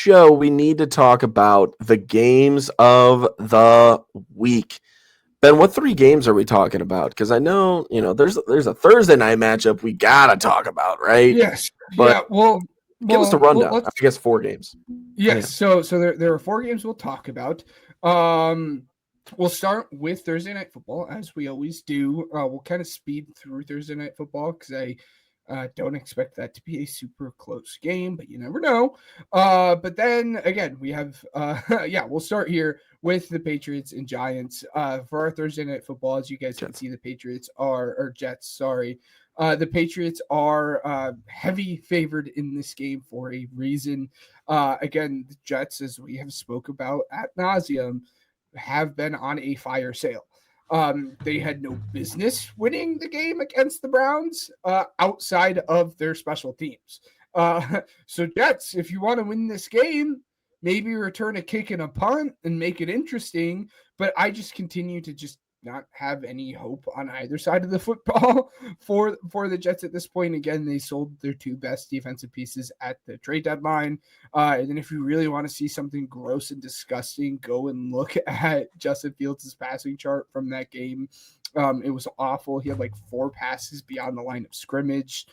show, we need to talk about the games of the week. Ben, what 3 games are we talking about? Because I know, there's a Thursday night matchup we gotta talk about, right? Yes. But Yeah. Well, give us the rundown. I let's. guess 4 games. Yes. Yeah. So there are 4 games we'll talk about. We'll start with Thursday Night Football, as we always do. We'll kind of speed through Thursday Night Football because I don't expect that to be a super close game, but you never know. But then again, we have we'll start here with the Patriots and Giants. For our Thursday Night Football, as you guys can see, the Patriots or Jets, sorry. The Patriots are heavy favored in this game for a reason. Again, the Jets, as we have spoke about ad nauseum, have been on a fire sale. They had no business winning the game against the Browns outside of their special teams. So Jets, if you want to win this game, maybe return a kick and a punt and make it interesting. But I just continue to just not have any hope on either side of the football for the Jets at this point. Again, they sold their 2 best defensive pieces at the trade deadline. And then if you really want to see something gross and disgusting, go and look at Justin Fields' passing chart from that game. It was awful. He had like 4 passes beyond the line of scrimmage.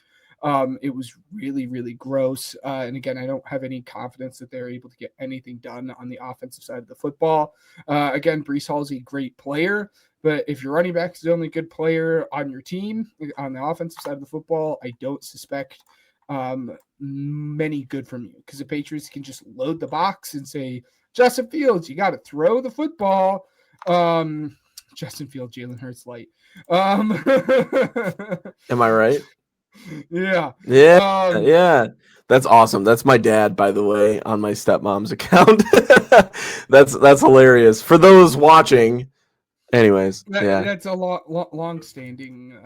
It was really, really gross. And again, I don't have any confidence that they're able to get anything done on the offensive side of the football. Again, Breece Hall is a great player, but if your running back is the only good player on your team on the offensive side of the football, I don't suspect many good from you, because the Patriots can just load the box and say, Justin Fields, you got to throw the football. Justin Fields, Jalen Hurts light. Am I right? Yeah. Yeah. That's awesome. That's my dad, by the way, on my stepmom's account. That's hilarious. For those watching, anyways, that's a long-standing.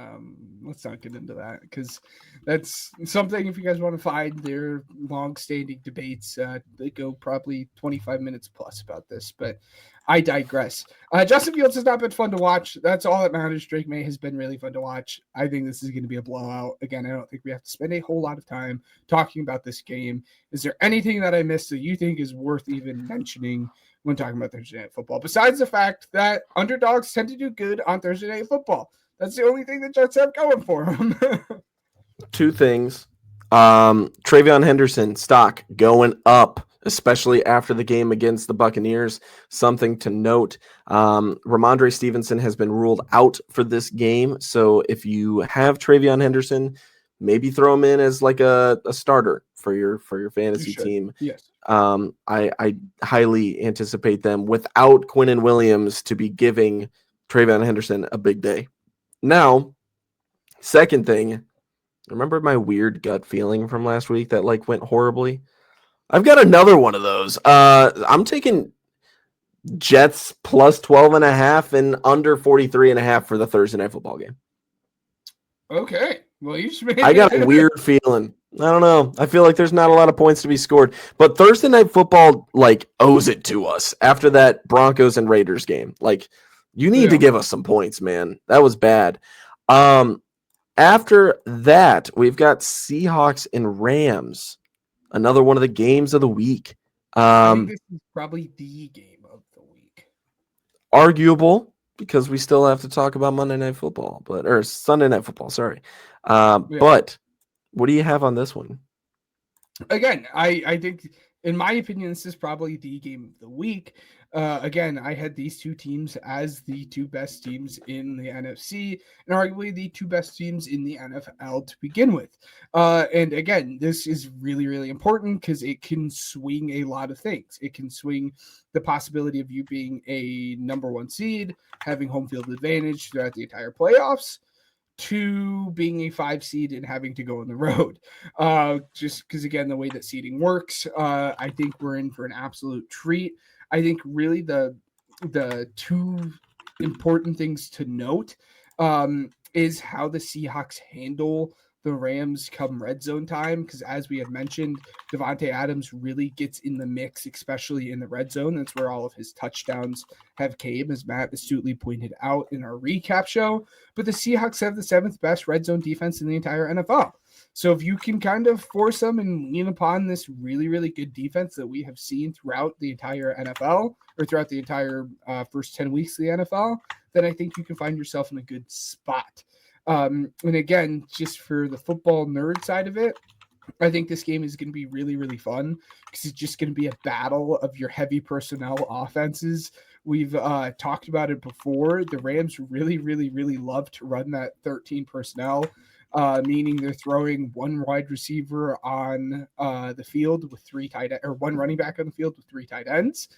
Let's not get into that, because that's something. If you guys want to find their long-standing debates, they go probably 25 minutes plus about this. But I digress. Justin Fields has not been fun to watch. That's all that matters. Drake May has been really fun to watch. I think this is going to be a blowout. Again, I don't think we have to spend a whole lot of time talking about this game. Is there anything that I missed that you think is worth even mentioning when talking about Thursday Night Football, besides the fact that underdogs tend to do good on Thursday Night Football? That's the only thing the Jets have going for them. 2 things. TreVeyon Henderson stock going up, especially after the game against the Buccaneers. Something to note. Ramondre Stevenson has been ruled out for this game. So if you have TreVeyon Henderson, maybe throw him in as like a starter for your fantasy team. Yes. I highly anticipate them without Quinnen Williams to be giving TreVeyon Henderson a big day. Now, second thing, remember my weird gut feeling from last week that like went horribly? I've got another one of those. I'm taking Jets plus 12.5 and under 43.5 for the Thursday Night Football game. Okay. Well, I got a weird feeling. I don't know. I feel like there's not a lot of points to be scored, but Thursday Night Football like owes it to us after that Broncos and Raiders game. Like, you need to give us some points, man. That was bad. After that, we've got Seahawks and Rams, another one of the games of the week. I think this is probably the game of the week. Arguable, because we still have to talk about Monday Night Football, or Sunday Night Football, sorry. But what do you have on this one? Again, I think, in my opinion, this is probably the game of the week. Again, I had these 2 teams as the 2 best teams in the NFC, and arguably the 2 best teams in the NFL to begin with. And again, this is really, really important because it can swing a lot of things. It can swing the possibility of you being a number 1 seed, having home field advantage throughout the entire playoffs, to being a 5 seed and having to go on the road. Just because, again, the way that seeding works, I think we're in for an absolute treat. I think really the 2 important things to note is how the Seahawks handle the Rams come red zone time, because as we had mentioned, Devontae Adams really gets in the mix, especially in the red zone. That's where all of his touchdowns have came, as Matt astutely pointed out in our recap show. But the Seahawks have the 7th best red zone defense in the entire NFL. So if you can kind of force them and lean upon this really, really good defense that we have seen throughout the entire NFL or throughout the entire first 10 weeks of the NFL, then I think you can find yourself in a good spot. And again, just for the football nerd side of it, I think this game is going to be really, really fun because it's just going to be a battle of your heavy personnel offenses. We've talked about it before. The Rams really, really, really love to run that 13 personnel, meaning they're throwing one wide receiver on the field with three tight or one running back on the field with three tight ends,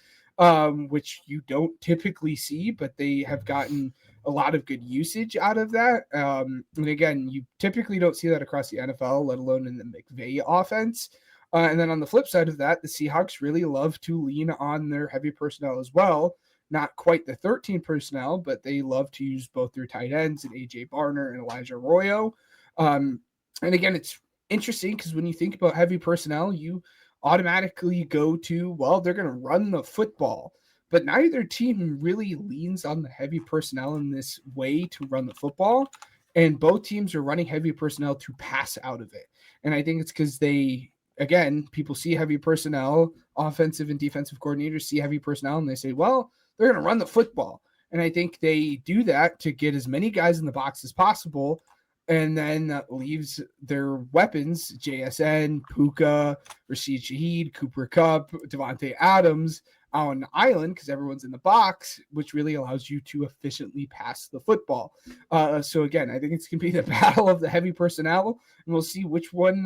which you don't typically see, but they have gotten a lot of good usage out of that. And again, you typically don't see that across the NFL, let alone in the McVay offense. And then on the flip side of that, the Seahawks really love to lean on their heavy personnel as well. Not quite the 13 personnel, but they love to use both their tight ends and AJ Barner and Elijah Arroyo. And again, it's interesting because when you think about heavy personnel, you automatically go to, well, they're going to run the football. But neither team really leans on the heavy personnel in this way to run the football. And both teams are running heavy personnel to pass out of it. And I think it's because people see heavy personnel, offensive and defensive coordinators see heavy personnel, and they say, well, they're going to run the football. And I think they do that to get as many guys in the box as possible. And then that leaves their weapons, JSN, Puka, Rashid Shaheed, Cooper Kupp, Devontae Adams, on the island because everyone's in the box, which really allows you to efficiently pass the football. So again, I think it's going to be the battle of the heavy personnel, and we'll see which one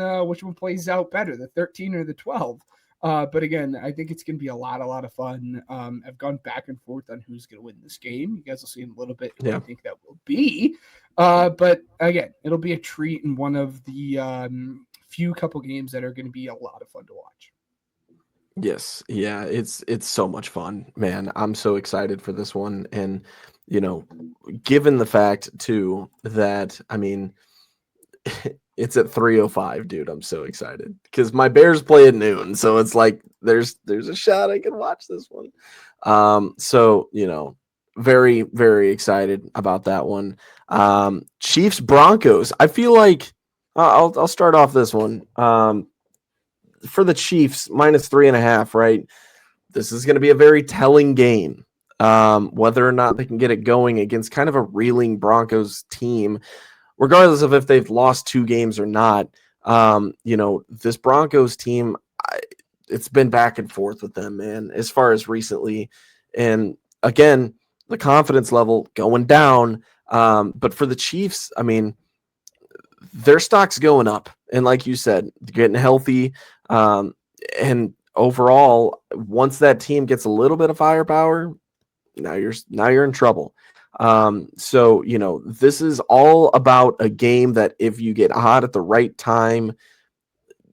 plays out better, the 13 or the 12. But again, I think it's going to be a lot of fun. I've gone back and forth on who's going to win this game. You guys will see in a little bit who I think that will be. But again, it'll be a treat and one of the few couple games that are going to be a lot of fun to watch. Yes. Yeah. It's so much fun, man. I'm so excited for this one. And, given the fact too, that, I mean, it's at 3:05, dude. I'm so excited because my Bears play at noon. So it's like, there's a shot I can watch this one. So, very, very excited about that one. Chiefs Broncos. I feel like I'll start off this one. For the Chiefs, -3.5, right? This is going to be a very telling game. Whether or not they can get it going against kind of a reeling Broncos team, regardless of if they've lost 2 games or not. This Broncos team, it's been back and forth with them, man, as far as recently. And again, the confidence level going down. But for the Chiefs, I mean, their stock's going up. And like you said, getting healthy. And overall, once that team gets a little bit of firepower, now you're in trouble. So this is all about a game that if you get hot at the right time,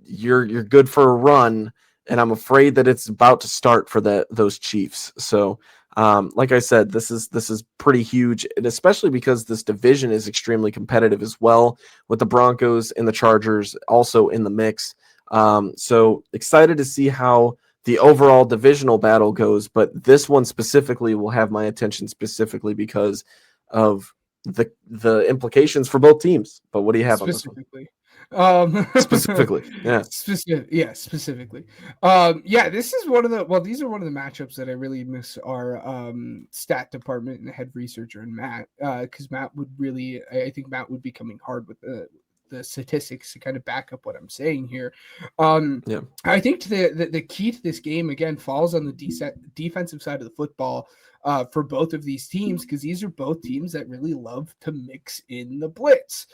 you're good for a run. And I'm afraid that it's about to start for those Chiefs. So like I said, this is pretty huge, and especially because this division is extremely competitive as well, with the Broncos and the Chargers also in the mix. So excited to see how the overall divisional battle goes, but this one specifically will have my attention specifically because of the implications for both teams. But what do you have on this one? Specifically, yeah. Specifically. This is these are one of the matchups that I really miss our stat department and head researcher and Matt, because I think Matt would be coming hard with the statistics to kind of back up what I'm saying here. I think the key to this game again falls on the defensive side of the football for both of these teams, because these are both teams that really love to mix in the blitz.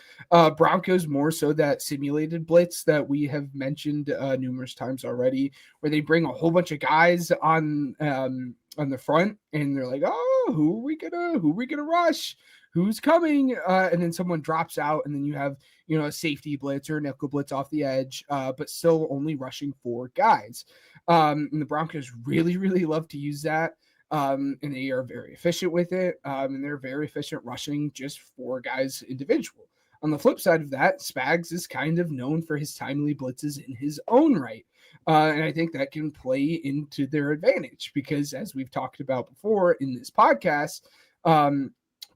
Broncos more so that simulated blitz that we have mentioned numerous times already, where they bring a whole bunch of guys on the front, and they're like, oh, who are we gonna rush? Who's coming? And then someone drops out, and then you have a safety blitz or a nickel blitz off the edge, but still only rushing 4 guys. And the Broncos really, really love to use that. And they are very efficient with it. And they're very efficient rushing just 4 guys individual. On the flip side of that, Spags is kind of known for his timely blitzes in his own right. And I think that can play into their advantage because, as we've talked about before in this podcast,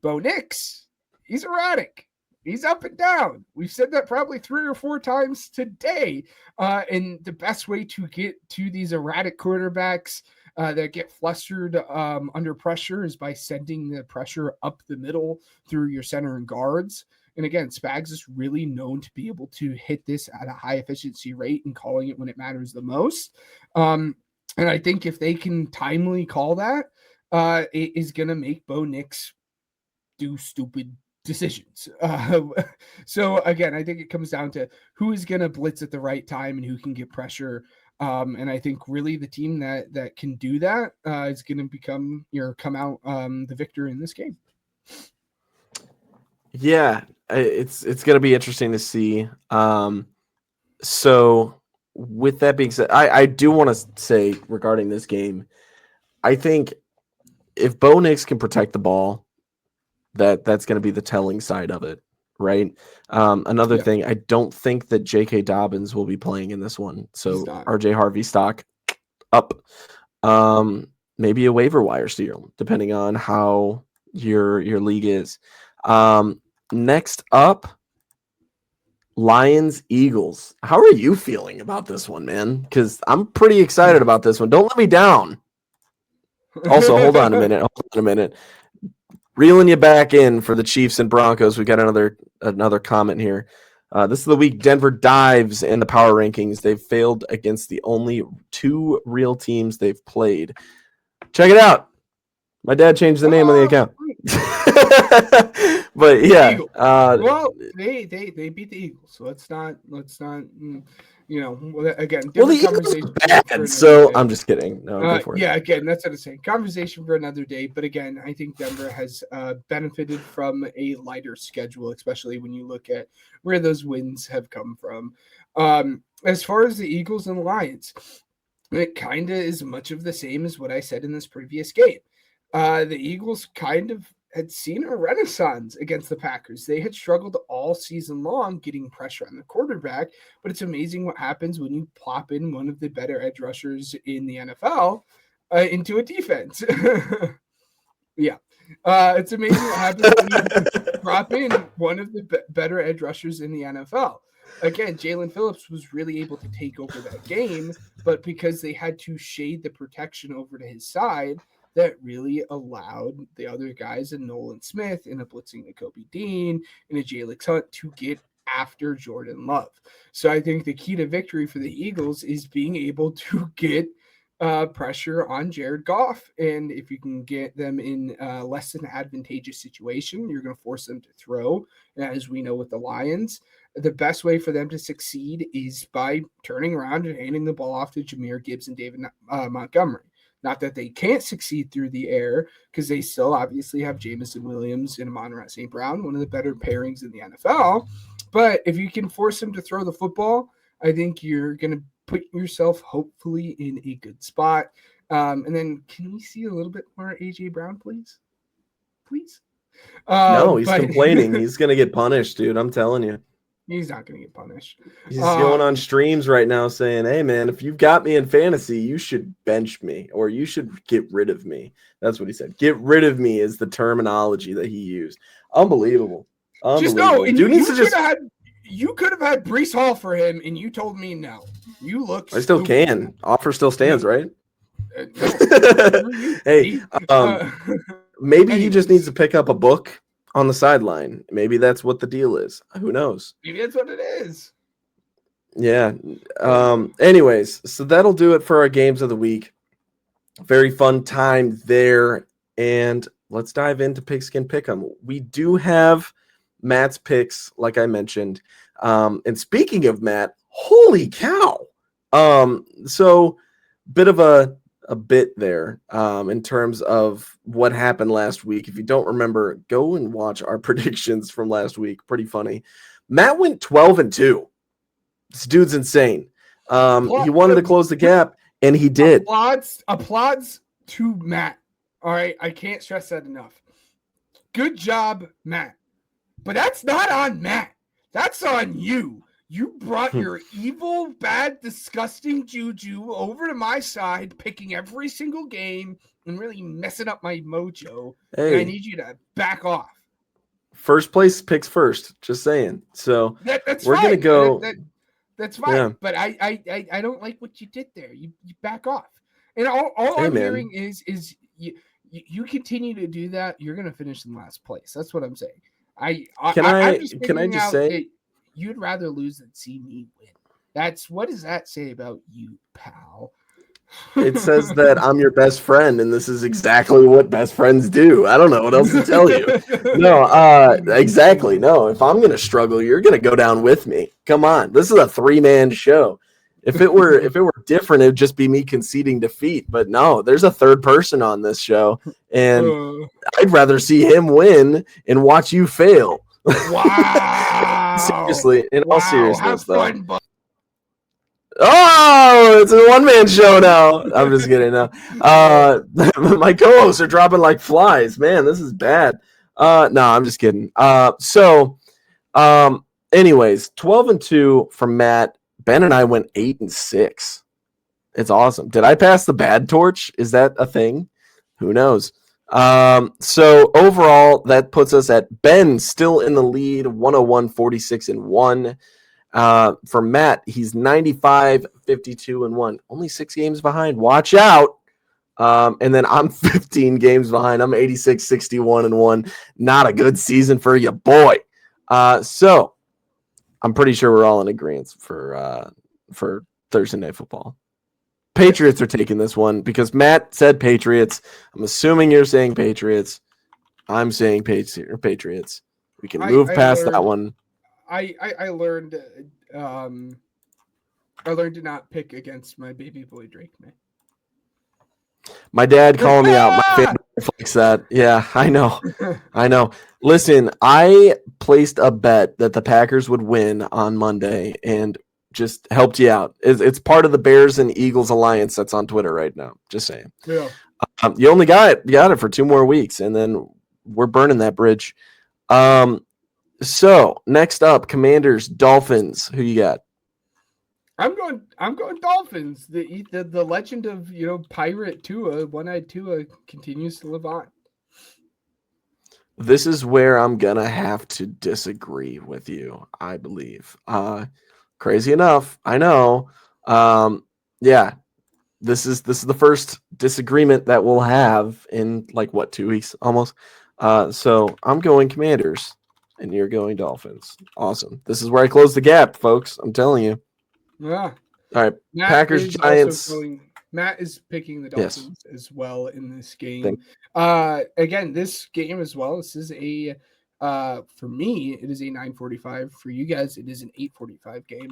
Bo Nix, he's erratic. He's up and down. We've said that probably 3 or 4 times today. And the best way to get to these erratic quarterbacks that get flustered under pressure is by sending the pressure up the middle through your center and guards. And again, Spags is really known to be able to hit this at a high efficiency rate and calling it when it matters the most. And I think if they can timely call that, it is going to make Bo Nix do stupid decisions. So again, I think it comes down to who is going to blitz at the right time and who can get pressure. And I think really the team that can do that is going to come out the victor in this game. Yeah, it's going to be interesting to see. So with that being said, I do want to say regarding this game, I think if Bo Nix can protect the ball, that's going to be the telling side of it, right? Another thing, I don't think that J.K. Dobbins will be playing in this one. So RJ Harvey stock up. Maybe a waiver wire steal, depending on how your league is. Next up, Lions Eagles. How are you feeling about this one, man? Because I'm pretty excited about this one. Don't let me down. Also, hold on a minute. Reeling you back in for the Chiefs and Broncos. We got another comment here. This is the week Denver dives in the power rankings. They've failed against the only 2 real teams they've played. Check it out. My dad changed the name on the account. But yeah, well, they beat the Eagles, so let's not again. Well, the Eagles are bad, so I'm just kidding. No, go for it. Yeah, again, that's what I'm saying. Conversation for another day. But again, I think Denver has benefited from a lighter schedule, especially when you look at where those wins have come from. As far as the Eagles and the Lions, it kind of is much of the same as what I said in this previous game. The Eagles kind of had seen a renaissance against the Packers. They had struggled all season long getting pressure on the quarterback, but it's amazing what happens when you plop in one of the better edge rushers in the NFL into a defense. Yeah. It's amazing what happens when you drop in one of the better edge rushers in the NFL. Again, Jalen Phillips was really able to take over that game, but because they had to shade the protection over to his side, that really allowed the other guys in Nolan Smith and a blitzing Nakobe Dean and a Jalen Hunt to get after Jordan Love. So I think the key to victory for the Eagles is being able to get pressure on Jared Goff. And if you can get them in less than advantageous situation, you're going to force them to throw. And as we know with the Lions, the best way for them to succeed is by turning around and handing the ball off to Jahmyr Gibbs and David Montgomery. Not that they can't succeed through the air, because they still obviously have Jameson Williams and Amon-Ra St. Brown, one of the better pairings in the NFL. But if you can force them to throw the football, I think you're going to put yourself hopefully in a good spot. And then can we see a little bit more A.J. Brown, please? Please? No, he's complaining. He's going to get punished, dude. I'm telling you. He's not going to get punished. He's going on streams right now saying, hey, man, if you've got me in fantasy, you should bench me or you should get rid of me. That's what he said. Get rid of me is the terminology that he used. Unbelievable. Just no. And you could have had Breece Hall for him, and you told me no. You look I still stupid. Can. Offer still stands, right? No. Hey, maybe he just needs to pick up a book on the sideline. Maybe that's what the deal is. Who knows? Maybe that's what it is. Yeah. Anyways, so that'll do it for our games of the week. Very fun time there. And let's dive into Pigskin Pick'em. We do have Matt's picks, like I mentioned. And speaking of Matt, holy cow. So bit of a bit there in terms of what happened last week. If you don't remember, go and watch our predictions from last week. Pretty funny. Matt went 12-2. This dude's insane. He wanted to close the gap, and he did. Applauds to Matt. All right, I can't stress that enough. Good job, Matt. But that's not on Matt. That's on you. You brought your evil, bad, disgusting juju over to my side, picking every single game and really messing up my mojo. Hey, and I need you to back off. First place picks first. Just saying. So That's we're fine. gonna go. That's fine. Yeah. But I don't like what you did there. You back off. And all Hey, I'm man. hearing is you continue to do that, you're gonna finish in last place. That's what I'm saying. I'm just Can I figuring just out say? that you'd rather lose than see me win. That's what does that say about you, pal? It says that I'm your best friend, and this is exactly what best friends do. I don't know what else to tell you. No, exactly. No, if I'm gonna struggle, you're gonna go down with me. Come on, this is a 3-man show. If it were different, it'd just be me conceding defeat. But no, there's a third person on this show, and I'd rather see him win and watch you fail. Wow. Seriously, in all seriousness, Have though. fun, bud. Oh, it's a 1-man show now. I'm just kidding. No. My co-hosts are dropping like flies. Man, this is bad. No, I'm just kidding. Anyways, 12-2 from Matt. Ben and I went 8-6. It's awesome. Did I pass the bad torch? Is that a thing? Who knows? So overall, that puts us at Ben still in the lead, 101, 46, and 1. For Matt, he's 95, 52, and 1. Only 6 games behind. Watch out. And then I'm 15 games behind. I'm 86, 61, and 1. Not a good season for you, boy. So I'm pretty sure we're all in agreement for Thursday Night Football. Patriots are taking this one because Matt said Patriots. I'm assuming you're saying Patriots. I'm saying Patriots. We can move past that one. I learned to not pick against my baby boy Drake, man. My dad calling me out. My family reflects that. Yeah, I know. Listen, I placed a bet that the Packers would win on Monday and just helped you out. It's part of the Bears and Eagles alliance that's on Twitter right now. Just saying. Yeah. You only got it for 2 more weeks, and then we're burning that bridge. So next up, Commanders, Dolphins. Who you got? I'm going Dolphins. The legend of Pirate Tua, One-Eyed Tua, continues to live on. This is where I'm gonna have to disagree with you, I believe. Crazy enough, I know. Yeah, this is the first disagreement that we'll have in 2 weeks almost. So I'm going Commanders, and you're going Dolphins. Awesome. This is where I close the gap, folks. I'm telling you. Yeah. All right. Packers, Giants. Matt is picking the Dolphins as well in this game. Again, this game as well. This is a for me, it is a 9:45. For you guys, it is an 8:45 game.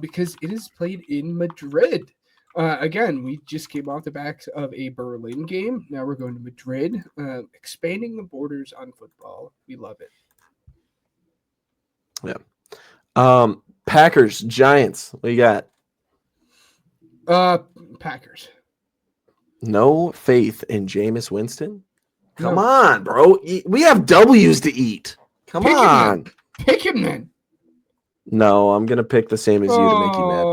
Because it is played in Madrid. Again, we just came off the backs of a Berlin game. Now we're going to Madrid, expanding the borders on football. We love it. Yeah. Packers, Giants. What you got? Packers. No faith in Jameis Winston? Come on, bro. We have W's to eat. Come on. Pick him then. No, I'm going to pick the same as you to make you mad.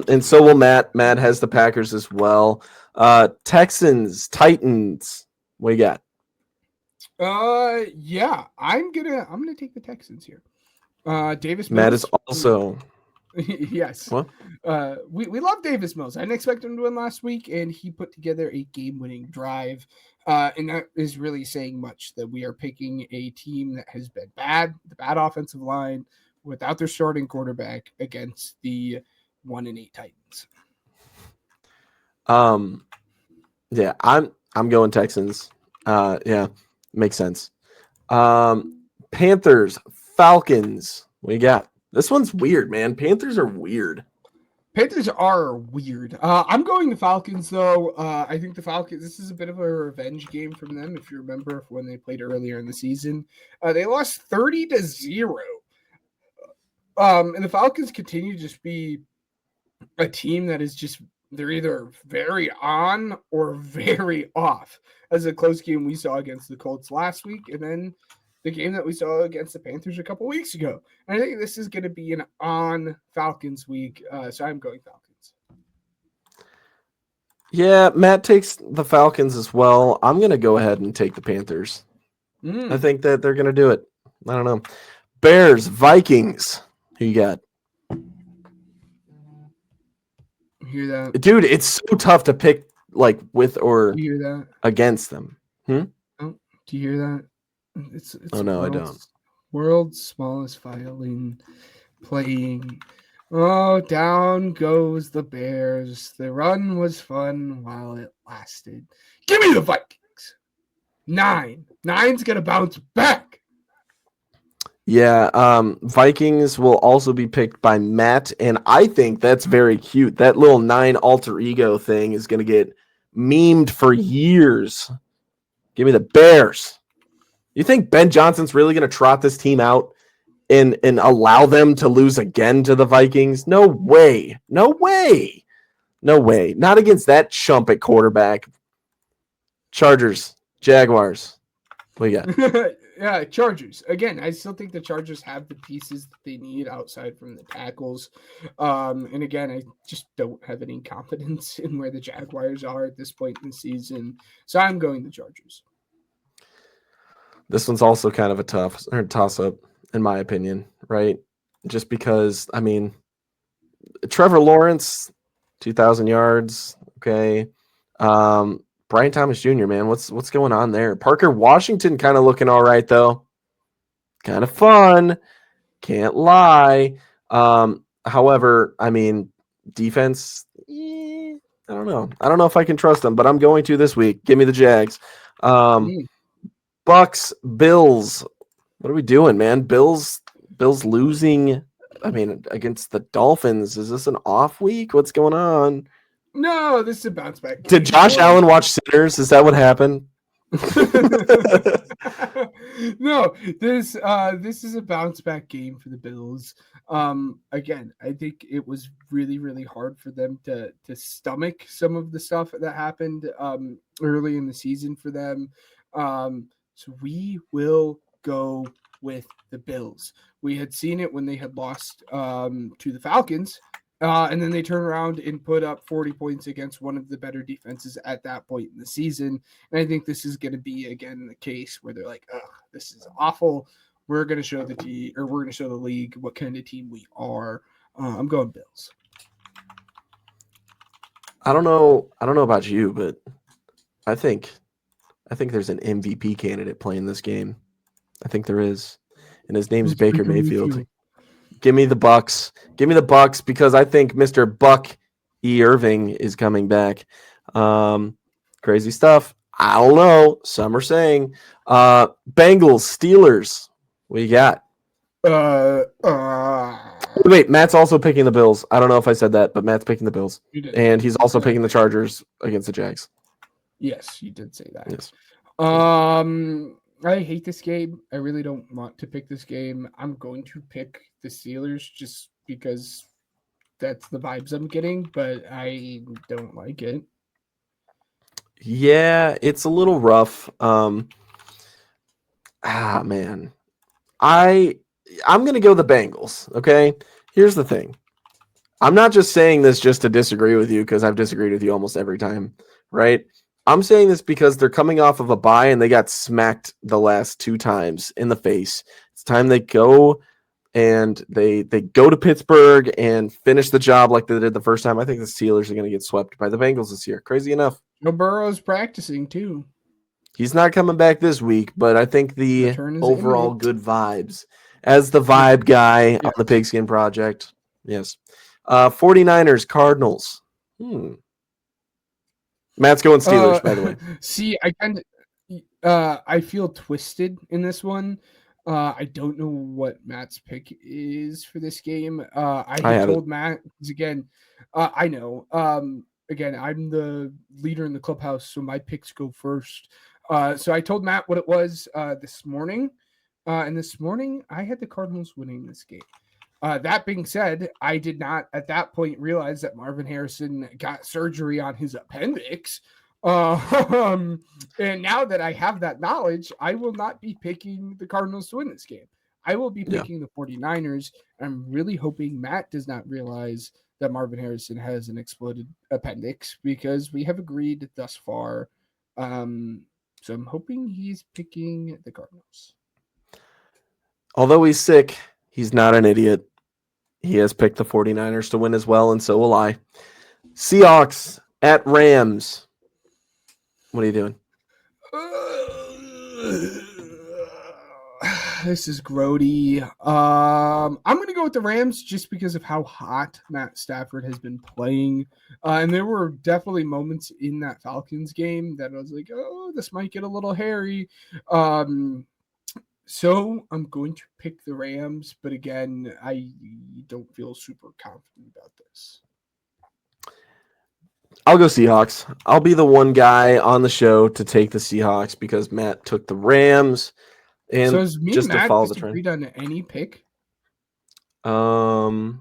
And so will Matt. Matt has the Packers as well. Texans, Titans. What you got? Yeah, I'm gonna take the Texans here. Davis Mills. Matt is also yes. What? We love Davis Mills. I didn't expect him to win last week, and he put together a game-winning drive. And that is really saying much that we are picking a team that has been bad, the bad offensive line, without their starting quarterback against the 1-8 Titans. Yeah, I'm going Texans. Yeah, makes sense. Panthers, Falcons. What you got? This one's weird, man. Panthers are weird. Panthers are weird. I'm going the Falcons, though. I think the Falcons, this is a bit of a revenge game from them. If you remember when they played earlier in the season, they lost 30-0. And the Falcons continue to just be a team that is just, they're either very on or very off. As a close game we saw against the Colts last week, and then the game that we saw against the Panthers a couple weeks ago. And I think this is going to be an on Falcons week, so I'm going Falcons. Yeah, Matt takes the Falcons as well. I'm going to go ahead and take the Panthers. I think that they're going to do it. I don't know. Bears, Vikings. Who you got? Hear that? Dude, it's so tough to pick like with or You hear that? against them. Oh, do you hear that? Oh It's no, I don't. world's smallest violin playing. Oh, down goes the Bears. The run was fun while it lasted. Give me the Vikings. 9. Nine's gonna bounce back. Yeah, Vikings will also be picked by Matt, and I think that's very cute. That little 9 alter ego thing is going to get memed for years. Give me the Bears. You think Ben Johnson's really going to trot this team out and allow them to lose again to the Vikings? No way. No way. No way. Not against that chump at quarterback. Chargers, Jaguars. What you got? Yeah, Chargers. Again, I still think the Chargers have the pieces that they need outside from the tackles. And again, I just don't have any confidence in where the Jaguars are at this point in the season. So I'm going the Chargers. This one's also kind of a toss up, in my opinion, right? Just because, I mean, Trevor Lawrence, 2,000 yards. Okay. Brian Thomas Jr., man, what's going on there? Parker Washington kind of looking all right, though. Kind of fun. Can't lie. However, I mean, defense, I don't know. I don't know if I can trust them, but I'm going to this week. Give me the Jags. Bucks, Bills. What are we doing, man? Bills losing. I mean, against the Dolphins. Is this an off week? What's going on? No, this is a bounce back. Did Josh Allen watch Sinners? Is that what happened? No, this is a bounce back game for the Bills. Again, I think it was really hard for them to stomach some of the stuff that happened early in the season for them. So we will go with the Bills. We had seen it when they had lost to the Falcons. And then they turn around and put up 40 points against one of the better defenses at that point in the season. And I think this is going to be, again, the case where they're like, oh, this is awful. We're going to show we're going to show the league what kind of team we are. I'm going Bills. I don't know about you, but I think there's an MVP candidate playing this game. I think there is. And his name's Baker Mayfield. Give me the Bucks. Give me the Bucks because I think Mr. Buck E. Irving is coming back. Crazy stuff. I don't know. Some are saying. Bengals, Steelers. What you got? Wait, Matt's also picking the Bills. I don't know if I said that, but Matt's picking the Bills. And he's also picking the Chargers against the Jags. Yes, you did say that. Yes. I hate this game. I really don't want to pick this game. I'm going to pick the Steelers just because that's the vibes I'm getting, but I don't like it. Yeah, it's a little rough. Man. I'm going to go the Bengals, okay? Here's the thing. I'm not just saying this just to disagree with you because I've disagreed with you almost every time, right? I'm saying this because they're coming off of a bye and they got smacked the last 2 times in the face. It's time they go and they go to Pittsburgh and finish the job like they did the first time. I think the Steelers are going to get swept by the Bengals this year. Crazy enough. Joe Burrow's practicing too. He's not coming back this week, but I think the overall good vibes as the vibe guy on the Pigskin Project. Yes. 49ers, Cardinals. Matt's going Steelers, by the way. See, I feel twisted in this one. I don't know what Matt's pick is for this game. I told Matt because again, I know. Again, I'm the leader in the clubhouse, so my picks go first. So I told Matt what it was this morning, and this morning I had the Cardinals winning this game. That being said, I did not at that point realize that Marvin Harrison got surgery on his appendix. And now that I have that knowledge, I will not be picking the Cardinals to win this game. I will be picking the 49ers. I'm really hoping Matt does not realize that Marvin Harrison has an exploded appendix because we have agreed thus far So I'm hoping he's picking the Cardinals. Although he's sick, he's not an idiot. He has picked the 49ers to win as well, and so will I. Seahawks at Rams. What are you doing? This is grody. I'm going to go with the Rams just because of how hot Matt Stafford has been playing. And there were definitely moments in that Falcons game that I was like, oh, this might get a little hairy. So I'm going to pick the Rams. But again, I don't feel super confident about this. I'll go Seahawks. I'll be the one guy on the show to take the Seahawks because Matt took the Rams. And so has me just and Matt to follow the disagreed trend. on any pick? Nope.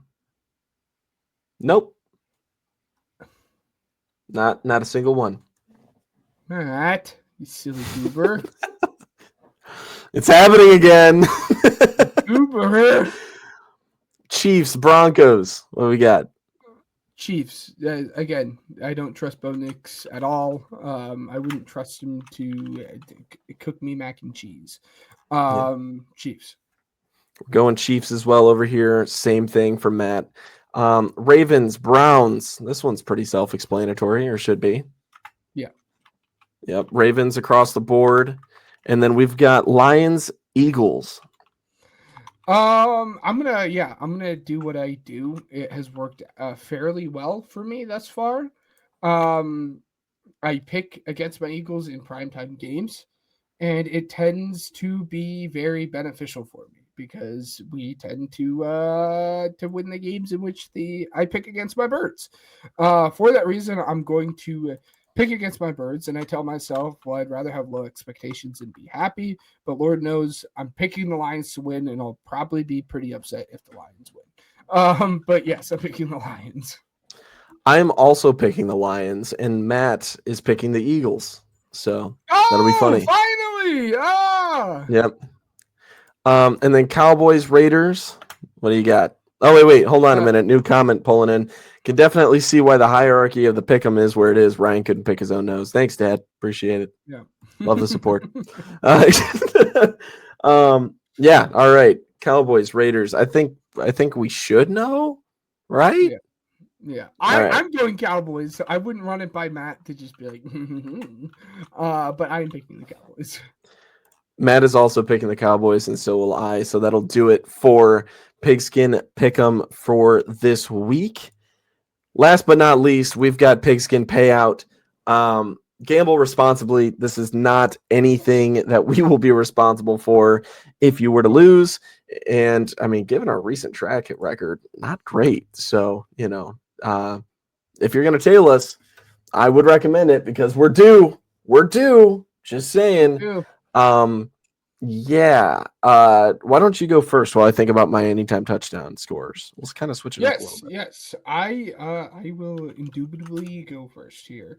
Not a single one. Matt, you silly goober. It's happening again. Goober. Chiefs, Broncos. What do we got? Chiefs. Again, I don't trust Bo Nix at all. I wouldn't trust him to cook me mac and cheese. Chiefs. We're going Chiefs as well over here. Same thing for Matt. Ravens, Browns. This one's pretty self-explanatory, or should be. Yeah. Yep. Ravens across the board. And then we've got Lions, Eagles. I'm gonna do what I do. It has worked fairly well for me thus far. I pick against my Eagles in primetime games, and it tends to be very beneficial for me because we tend to win the games in which I pick against my Birds. For that reason, I'm going to pick against my Birds, and I tell myself, well, I'd rather have low expectations and be happy, but Lord knows I'm picking the Lions to win, and I'll probably be pretty upset if the Lions win. But yes, I'm picking the Lions. I'm also picking the Lions, and Matt is picking the Eagles. So that'll be funny. Finally! Yep. And then Cowboys, Raiders. What do you got? Oh, wait. Hold on a minute. New comment pulling in. Can definitely see why the hierarchy of the pick'em is where it is. Ryan couldn't pick his own nose. Thanks, Dad. Appreciate it. Yeah. Love the support. Yeah. All right. Cowboys, Raiders. I think we should know, right? Yeah. Right. I'm going Cowboys. So I wouldn't run it by Matt to just be like, but I'm picking the Cowboys. Matt is also picking the Cowboys, and so will I. So that'll do it for Pigskin Pick'em for this week. Last but not least, we've got Pigskin Payout. Gamble responsibly. This is not anything that we will be responsible for if you were to lose. And, I mean, given our recent track record, not great. So, if you're going to tail us, I would recommend it because we're due. We're due. Just saying. Yeah. Why don't you go first while I think about my anytime touchdown scores? We'll kind of switch it up a little bit. Yes. I will indubitably go first here.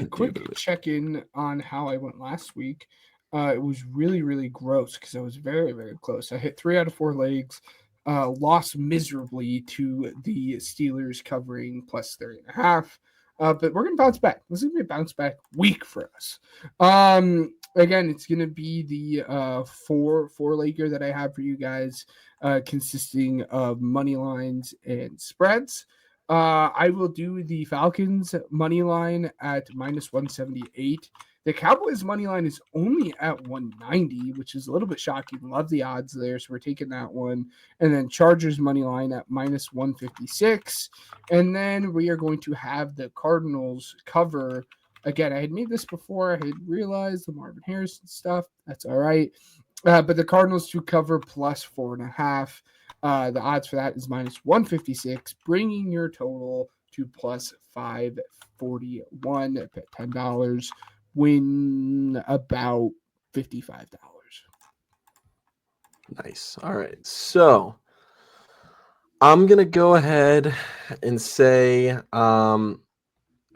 Quick check-in on how I went last week. It was really, really gross because I was very, very close. I hit 3 out of 4 legs. Lost miserably to the Steelers covering plus 30.5. But we're gonna bounce back. This is gonna be a bounce back week for us. Again, it's gonna be the four-legger that I have for you guys, consisting of money lines and spreads. I will do the Falcons money line at minus 178. The Cowboys money line is only at 190, which is a little bit shocking. Love the odds there, so we're taking that one. And then Chargers money line at minus 156. And then we are going to have the Cardinals cover. Again, I had made this before. I had realized the Marvin Harrison stuff. That's all right. But the Cardinals to cover plus 4.5. The odds for that is minus 156, bringing your total to plus 541 at $10. Win about $55. Nice. All right. So I'm going to go ahead and say,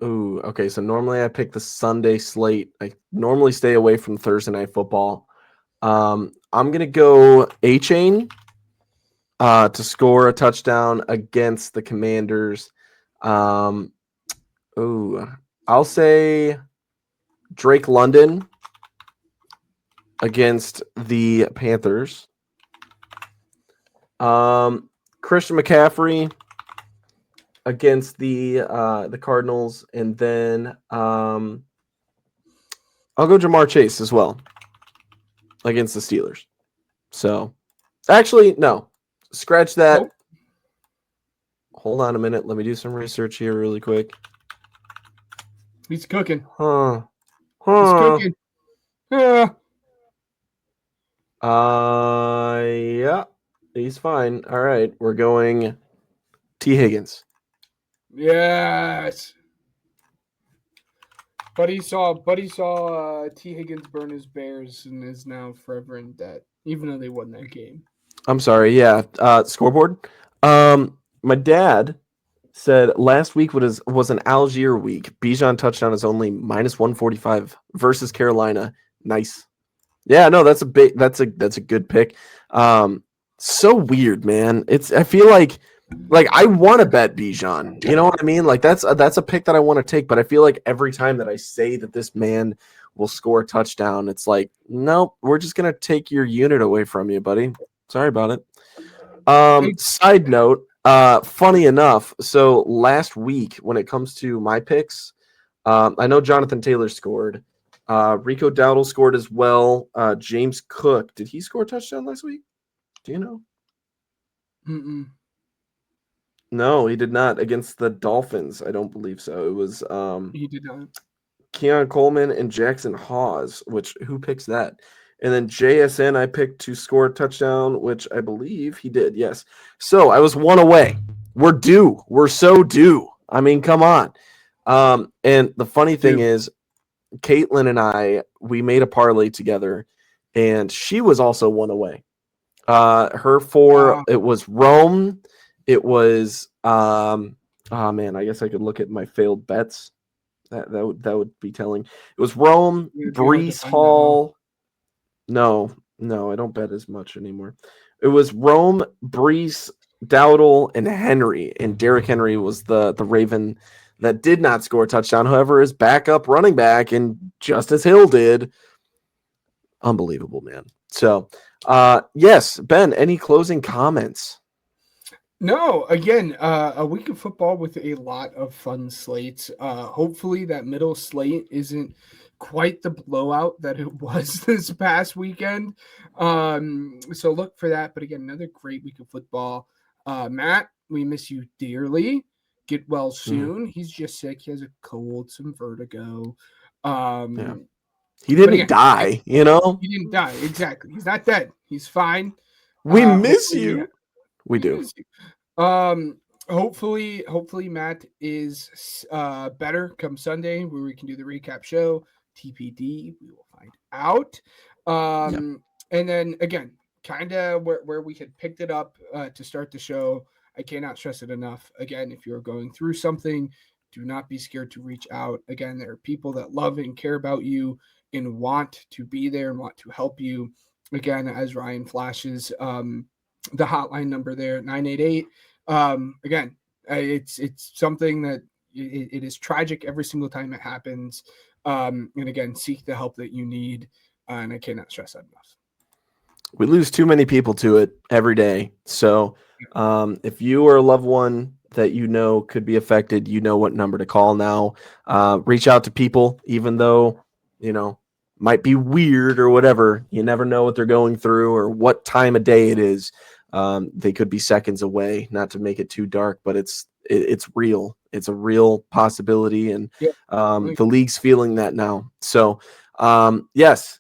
okay. So normally I pick the Sunday slate. I normally stay away from Thursday night football. I'm going to go A-Chain to score a touchdown against the Commanders. I'll say Drake London against the Panthers. Christian McCaffrey against the Cardinals, and then I'll go Jamar Chase as well against the Steelers. So, actually, no, scratch that. Nope. Hold on a minute. Let me do some research here really quick. He's cooking. Huh. He's cooking. Yeah, he's fine. All right, we're going T. Higgins. Yes. Buddy saw T. Higgins burn his Bears and is now forever in debt, even though they won that game. I'm sorry. Yeah, scoreboard. My dad said last week was an Algier week. Bijan touchdown is only minus 145 versus Carolina. Nice. Yeah, no, that's a good pick. So weird, man. I feel like I want to bet Bijan. You know what I mean? Like that's a pick that I want to take, but I feel like every time that I say that this man will score a touchdown, it's like, nope, we're just gonna take your unit away from you, buddy. Sorry about it. Side note, funny enough, so last week when it comes to my picks, I know Jonathan Taylor scored. Rico Dowdle scored as well. James Cook, did he score a touchdown last week? Do you know? Mm-mm. No, he did not against the Dolphins. I don't believe so. It was He did not. Keon Coleman and Jackson Hawes, which who picks that? And then JSN I picked to score a touchdown, which I believe he did. Yes. So I was one away. We're due. We're so due. I mean, come on. And the funny thing is, Caitlin and I, we made a parlay together, and she was also one away. Her four, it was Rome. It was oh man, I guess I could look at my failed bets. That would be telling. It was Rome, Brees Hall. No, I don't bet as much anymore. It was Rome, Brees, Dowdle, and Henry. And Derrick Henry was the Raven that did not score a touchdown. However, his backup running back, and Justice Hill did. Unbelievable, man. So, yes, Ben, any closing comments? No, again, a week of football with a lot of fun slates. Hopefully that middle slate isn't quite the blowout that it was this past weekend. So look for that. But again, another great week of football. Matt, we miss you dearly. Get well soon. He's just sick. He has a cold, some vertigo. Yeah. He didn't die, you know? He didn't die. Exactly. He's not dead. He's fine. We miss you. We do. Hopefully Matt is better come Sunday where we can do the recap show. TPD, we will find out. And then again, kind of where we had picked it up to start the show. I cannot stress it enough. Again, if you're going through something, do not be scared to reach out. Again, there are people that love and care about you and want to be there and want to help you. Again, as Ryan flashes, the hotline number there, 988. Again, it's something that it is tragic every single time it happens. And again, seek the help that you need. And I cannot stress that enough. We lose too many people to it every day. So if you or a loved one that you know could be affected, you know what number to call now. Reach out to people, even though, you know, might be weird or whatever. You never know what they're going through or what time of day it is. They could be seconds away, not to make it too dark, but it's real. It's a real possibility. And the league's feeling that now. So yes,